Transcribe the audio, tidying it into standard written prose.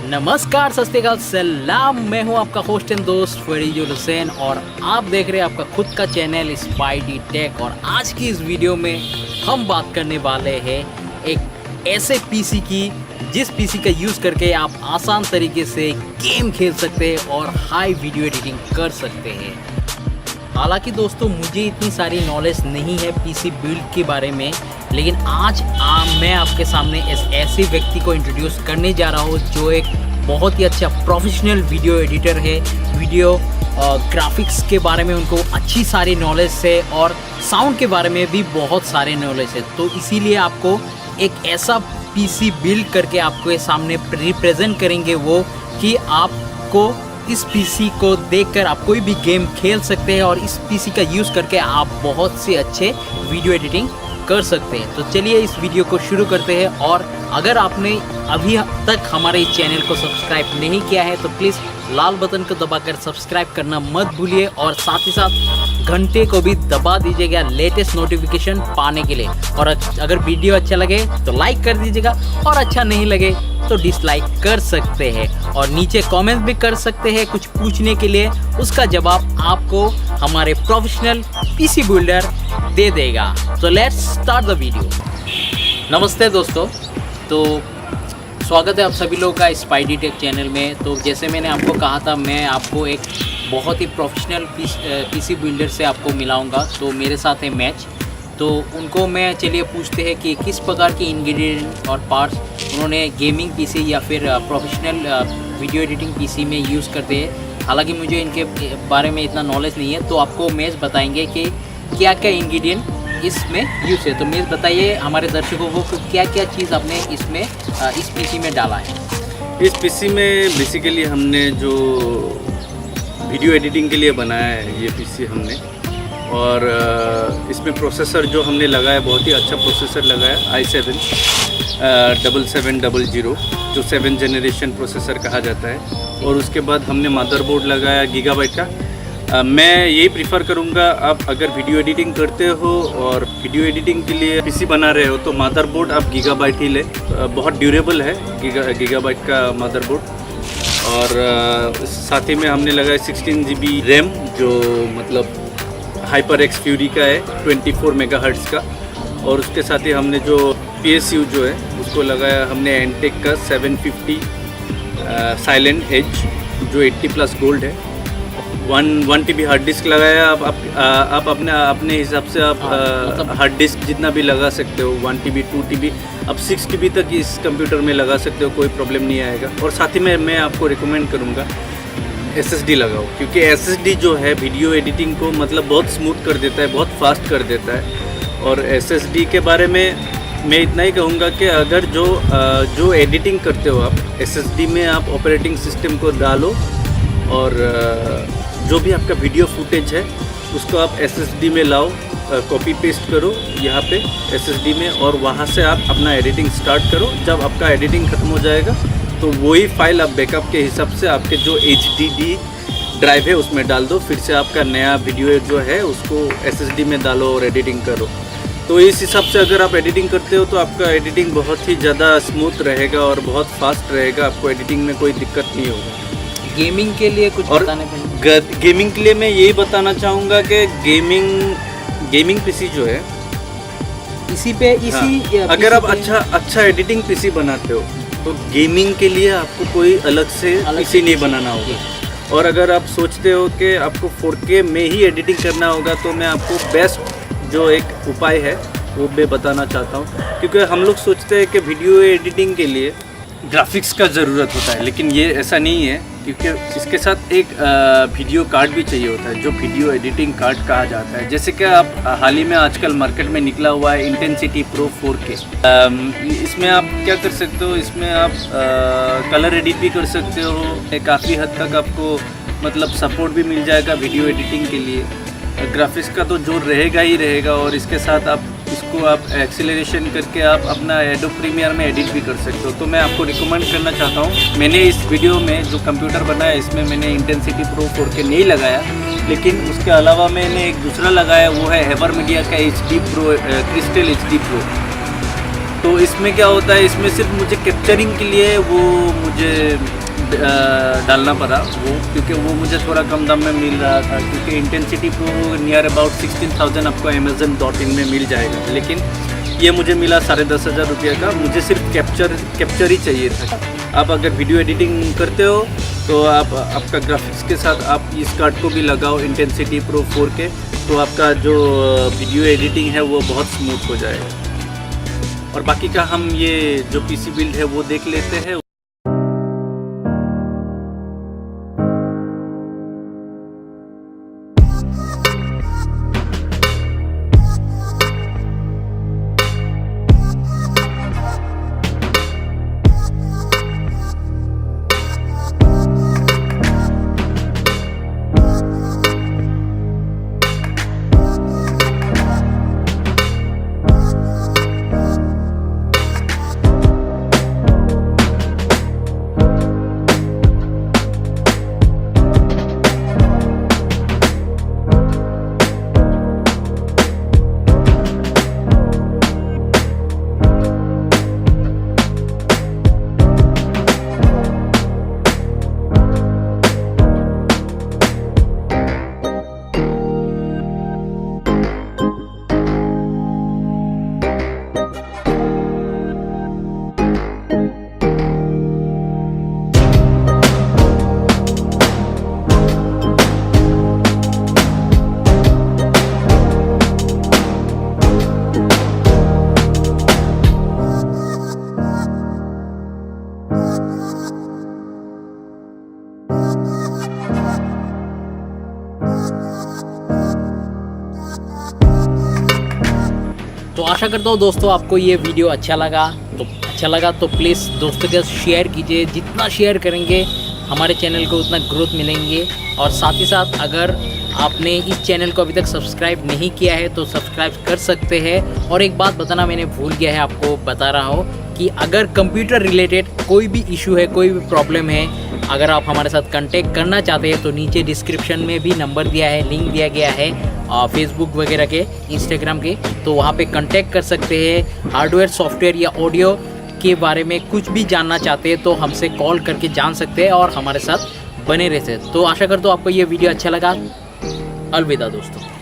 नमस्कार, सत श्री अकाल, सलाम। मैं हूं आपका होस्ट एंड दोस्त फरीजुल हुसैन और आप देख रहे हैं आपका खुद का चैनल स्पाइडी टेक। और आज की इस वीडियो में हम बात करने वाले हैं एक ऐसे पीसी की जिस पीसी का यूज़ करके आप आसान तरीके से गेम खेल सकते हैं और हाई वीडियो एडिटिंग कर सकते हैं। हालांकि दोस्तों मुझे इतनी सारी नॉलेज नहीं है पीसी बिल्ड के बारे में, लेकिन आज मैं आपके सामने ऐसे व्यक्ति को इंट्रोड्यूस करने जा रहा हूँ जो एक बहुत ही अच्छा प्रोफेशनल वीडियो एडिटर है। वीडियो ग्राफिक्स के बारे में उनको अच्छी सारी नॉलेज है और साउंड के बारे में भी बहुत सारे नॉलेज है। तो इसीलिए आपको एक ऐसा पीसी बिल्ड करके आपको ये सामने रिप्रेजेंट करेंगे वो कि आपको इस पीसी को देखकर आप कोई भी गेम खेल सकते हैं और इस पीसी का यूज़ करके आप बहुत से अच्छे वीडियो एडिटिंग कर सकते हैं। तो चलिए इस वीडियो को शुरू करते हैं। और अगर आपने अभी तक हमारे इस चैनल को सब्सक्राइब नहीं किया है तो प्लीज़ लाल बटन को दबाकर सब्सक्राइब करना मत भूलिए और साथ ही साथ घंटे को भी दबा दीजिएगा लेटेस्ट नोटिफिकेशन पाने के लिए। और अगर वीडियो अच्छा लगे तो लाइक कर दीजिएगा और अच्छा नहीं लगे तो डिसलाइक कर सकते हैं। और नीचे कमेंट भी कर सकते हैं कुछ पूछने के लिए, उसका जवाब आपको हमारे प्रोफेशनल पीसी बिल्डर दे देगा। तो लेट्स स्टार्ट द वीडियो। नमस्ते दोस्तों, तो स्वागत है आप सभी लोगों का स्पाइडी टेक चैनल में। तो जैसे मैंने आपको कहा था, मैं आपको एक बहुत ही प्रोफेशनल पीसी बिल्डर से आपको मिलाऊंगा। तो मेरे साथ है मैच, तो उनको मैं चलिए पूछते हैं कि किस प्रकार के इंग्रेडिएंट और पार्ट्स उन्होंने गेमिंग पीसी या फिर प्रोफेशनल वीडियो एडिटिंग पीसी में यूज़ करते हैं। हालांकि मुझे इनके बारे में इतना नॉलेज नहीं है, तो आपको मैच बताएंगे कि क्या क्या इंग्रेडिएंट इसमें यूज़ है। तो मैच बताइए हमारे दर्शकों को कि क्या क्या चीज़ आपने इसमें इस पीसी में डाला है। इस पीसी में बेसिकली हमने जो वीडियो एडिटिंग के लिए बनाया है ये पीसी हमने, और इसमें प्रोसेसर जो हमने लगाया बहुत ही अच्छा प्रोसेसर लगाया i7 7700 जो 7th जनरेशन प्रोसेसर कहा जाता है। और उसके बाद हमने मदरबोर्ड लगाया गीगाबाइट का। मैं यही प्रीफर करूंगा, आप अगर वीडियो एडिटिंग करते हो और वीडियो एडिटिंग के लिए पीसी बना रहे हो तो मदरबोर्ड आप गीगाबाइट ही ले, बहुत ड्यूरेबल है गीगाबाइट का मदरबोर्ड। और साथ ही में हमने लगाया 16 GB रैम जो मतलब HyperX Fury का है 24 मेगाहर्ट्ज़ का। और उसके साथ ही हमने जो PSU जो है उसको लगाया हमने एंटेक का 750 साइलेंट एज जो 80+ गोल्ड है। 1 TB हार्ड डिस्क लगाया। आप अपने हिसाब से आप हार्ड डिस्क जितना भी लगा सकते हो, 1 TB 2 TB अब 6 TB तक इस कंप्यूटर में लगा सकते हो, कोई प्रॉब्लम नहीं आएगा। और साथ ही में मैं आपको रिकमेंड करूँगा SSD लगाओ, क्योंकि SSD जो है वीडियो एडिटिंग को मतलब बहुत स्मूथ कर देता है, बहुत फास्ट कर देता है। और SSD के बारे में मैं इतना ही कहूँगा कि अगर जो एडिटिंग करते हो आप SSD में आप ऑपरेटिंग सिस्टम को डालो और जो भी आपका वीडियो फुटेज है उसको आप SSD में लाओ, कॉपी पेस्ट करो यहाँ पे SSD में, और वहाँ से आप अपना एडिटिंग स्टार्ट करो। जब आपका एडिटिंग ख़त्म हो जाएगा तो वही फाइल आप बैकअप के हिसाब से आपके जो HDD ड्राइव है उसमें डाल दो। फिर से आपका नया वीडियो जो है उसको SSD में डालो और एडिटिंग करो। तो इस हिसाब से अगर आप एडिटिंग करते हो तो आपका एडिटिंग बहुत ही ज़्यादा स्मूथ रहेगा और बहुत फास्ट रहेगा, आपको एडिटिंग में कोई दिक्कत नहीं होगा। गेमिंग के लिए कुछ बताने पड़ेंगे। गेमिंग के लिए मैं यही बताना चाहूँगा कि गेमिंग पीसी जो है इसी पे अगर आप अच्छा एडिटिंग पीसी बनाते हो तो गेमिंग के लिए आपको कोई अलग से पीसी नहीं बनाना होगा। और अगर आप सोचते हो कि आपको 4K में ही एडिटिंग करना होगा तो मैं आपको बेस्ट जो एक उपाय है वो मैं बताना चाहता हूँ। क्योंकि हम लोग सोचते हैं कि वीडियो एडिटिंग के लिए ग्राफिक्स का ज़रूरत होता है, लेकिन ये ऐसा नहीं है, क्योंकि इसके साथ एक वीडियो कार्ड भी चाहिए होता है जो वीडियो एडिटिंग कार्ड कहा जाता है। जैसे कि आप हाल ही में आजकल मार्केट में निकला हुआ है इंटेंसिटी प्रो 4K। इसमें आप क्या कर सकते हो, इसमें आप कलर एडिट भी कर सकते हो। काफ़ी हद तक आपको मतलब सपोर्ट भी मिल जाएगा वीडियो एडिटिंग के लिए। ग्राफिक्स का तो जोर रहेगा ही रहेगा, और इसके साथ आप इसको आप एक्सेलरेशन करके आप अपना एडोब प्रीमियर में एडिट भी कर सकते हो। तो मैं आपको रिकमेंड करना चाहता हूँ, मैंने इस वीडियो में जो कंप्यूटर बनाया इसमें मैंने इंटेंसिटी प्रो 4K नहीं लगाया, लेकिन उसके अलावा मैंने एक दूसरा लगाया, वो है एवर मीडिया का HD pro crystal HD pro. तो इसमें क्या होता है, इसमें सिर्फ मुझे कैप्चरिंग के लिए वो मुझे डालना पड़ा वो, क्योंकि वो मुझे थोड़ा कम दाम में मिल रहा था, क्योंकि इंटेंसिटी प्रो नियर अबाउट 16,000 आपको amazon.in में मिल जाएगा, लेकिन ये मुझे मिला 10,500 रुपये का। मुझे सिर्फ कैप्चर ही चाहिए था। आप अगर वीडियो एडिटिंग करते हो तो आप आपका ग्राफिक्स के साथ आप इस कार्ड को भी लगाओ इंटेंसिटी प्रो 4K, तो आपका जो वीडियो एडिटिंग है वो बहुत स्मूथ हो जाएगा। और बाकी का हम ये जो पीसी बिल्ड है वो देख लेते हैं। तो आशा करता हूँ दोस्तों आपको ये वीडियो अच्छा लगा तो प्लीज़ दोस्तों के साथ शेयर कीजिए। जितना शेयर करेंगे हमारे चैनल को उतना ग्रोथ मिलेंगे। और साथ ही साथ अगर आपने इस चैनल को अभी तक सब्सक्राइब नहीं किया है तो सब्सक्राइब कर सकते हैं। और एक बात बताना मैंने भूल गया है, आपको बता रहा हूँ कि अगर कंप्यूटर रिलेटेड कोई भी इशू है, कोई भी प्रॉब्लम है, अगर आप हमारे साथ कांटेक्ट करना चाहते हैं तो नीचे डिस्क्रिप्शन में भी नंबर दिया है, लिंक दिया गया है फेसबुक वगैरह के, इंस्टाग्राम के, तो वहाँ पे कांटेक्ट कर सकते हैं। हार्डवेयर, सॉफ्टवेयर या ऑडियो के बारे में कुछ भी जानना चाहते हैं तो हमसे कॉल करके जान सकते हैं और हमारे साथ बने रहते हैं। तो आशा करता हूँ आपको ये वीडियो अच्छा लगा। अलविदा दोस्तों।